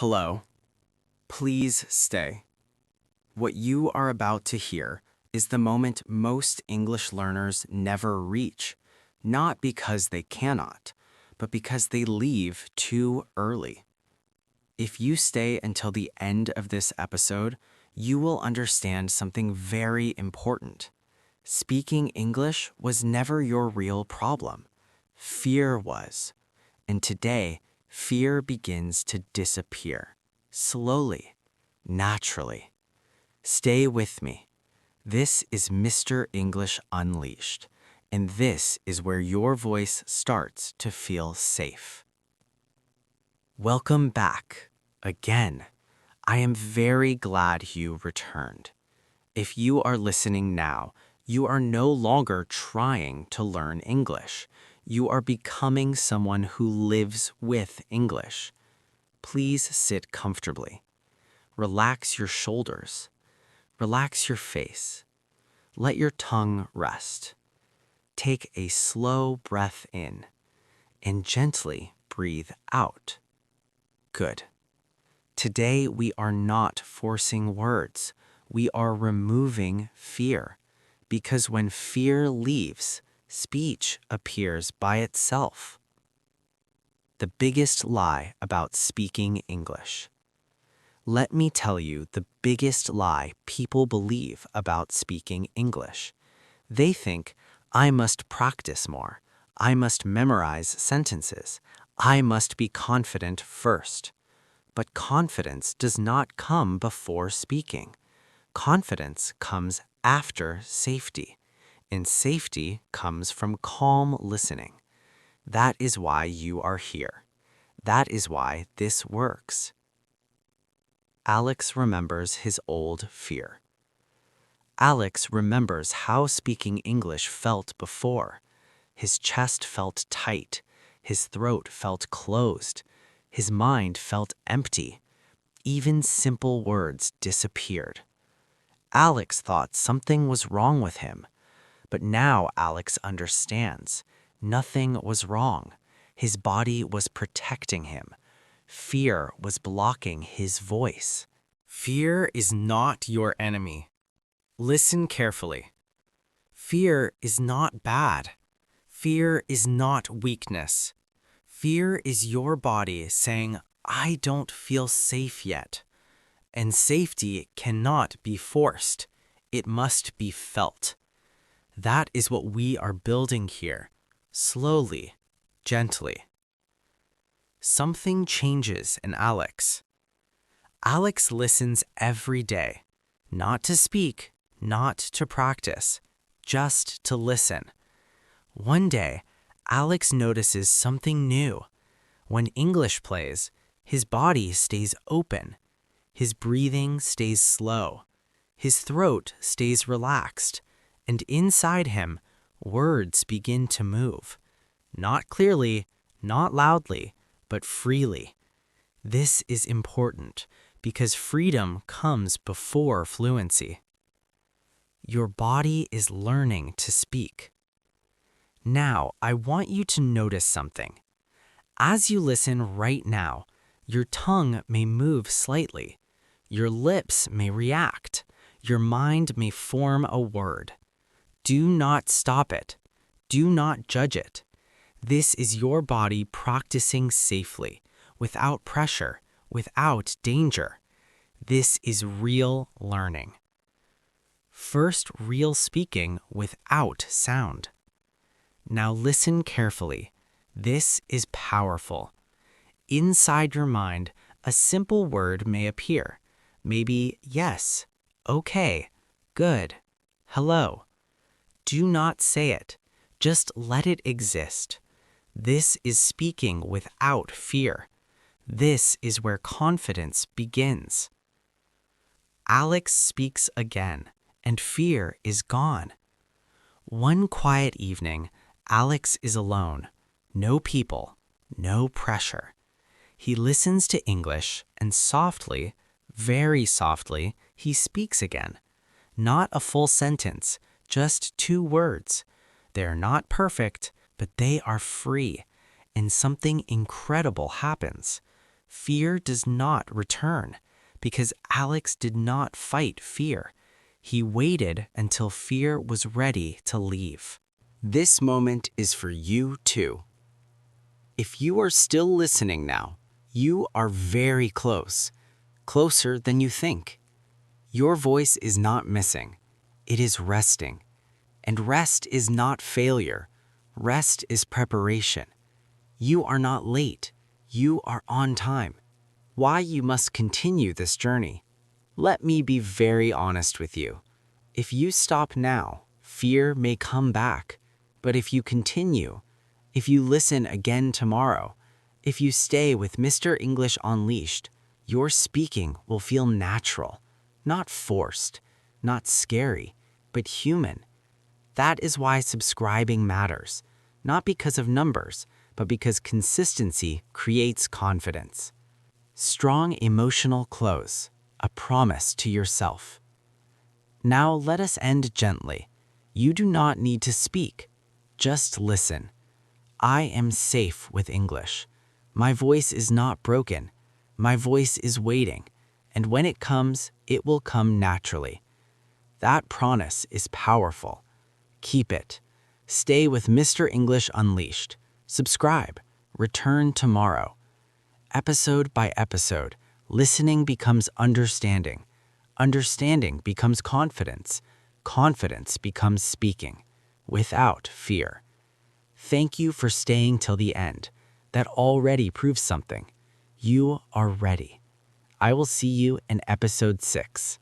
Hello. Please stay. What you are about to hear is the moment most English learners never reach, not because they cannot, but because they leave too early. If you stay until the end of this episode, you will understand something very important. Speaking English was never your real problem. Fear was. And today, fear begins to disappear. Slowly, naturally. Stay with me. This is Mr. English Unleashed, and this is where your voice starts to feel safe. Welcome back, again. I am very glad you returned. If you are listening now, you are no longer trying to learn English. You are becoming someone who lives with English. Please sit comfortably. Relax your shoulders. Relax your face. Let your tongue rest. Take a slow breath in and gently breathe out. Good. Today we are not forcing words. We are removing fear. Because when fear leaves, speech appears by itself. The biggest lie about speaking English. Let me tell you the biggest lie people believe about speaking English. They think, I must practice more. I must memorize sentences. I must be confident first. But confidence does not come before speaking. Confidence comes after safety, and safety comes from calm listening. That is why you are here. That is why this works. Alex remembers his old fear. Alex remembers how speaking English felt before. His chest felt tight. His throat felt closed. His mind felt empty. Even simple words disappeared. Alex thought something was wrong with him. But now Alex understands. Nothing was wrong. His body was protecting him. Fear was blocking his voice. Fear is not your enemy. Listen carefully. Fear is not bad. Fear is not weakness. Fear is your body saying, I don't feel safe yet. And safety cannot be forced. It must be felt. That is what we are building here, slowly, gently. Something changes in Alex. Alex listens every day, not to speak, not to practice, just to listen. One day, Alex notices something new. When English plays, his body stays open. His breathing stays slow. His throat stays relaxed. And inside him, words begin to move. Not clearly, not loudly, but freely. This is important because freedom comes before fluency. Your body is learning to speak. Now, I want you to notice something. As you listen right now, your tongue may move slightly. Your lips may react. Your mind may form a word. Do not stop it. Do not judge it. This is your body practicing safely, without pressure, without danger. This is real learning. First, real speaking without sound. Now listen carefully. This is powerful. Inside your mind, a simple word may appear. Maybe yes, okay, good, hello. Do not say it. Just let it exist. This is speaking without fear. This is where confidence begins. Alex speaks again, and fear is gone. One quiet evening, Alex is alone. No people, no pressure. He listens to English, and softly, very softly, he speaks again. Not a full sentence, just 2 words. They're not perfect, but they are free, and something incredible happens. Fear does not return because Alex did not fight fear. He waited until fear was ready to leave. This moment is for you too. If you are still listening now, you are very close, closer than you think. Your voice is not missing, it is resting. And rest is not failure, rest is preparation. You are not late, you are on time. Why you must continue this journey? Let me be very honest with you. If you stop now, fear may come back. But if you continue, if you listen again tomorrow, if you stay with Mr. English Unleashed, your speaking will feel natural, not forced, not scary, but human. That is why subscribing matters, not because of numbers, but because consistency creates confidence. Strong emotional close, a promise to yourself. Now let us end gently. You do not need to speak. Just listen. I am safe with English. My voice is not broken. My voice is waiting. And when it comes, it will come naturally. That promise is powerful. Keep it. Stay with Mr. English Unleashed. Subscribe. Return tomorrow. Episode by episode, listening becomes understanding. Understanding becomes confidence. Confidence becomes speaking, without fear. Thank you for staying till the end. That already proves something. You are ready. I will see you in episode 6.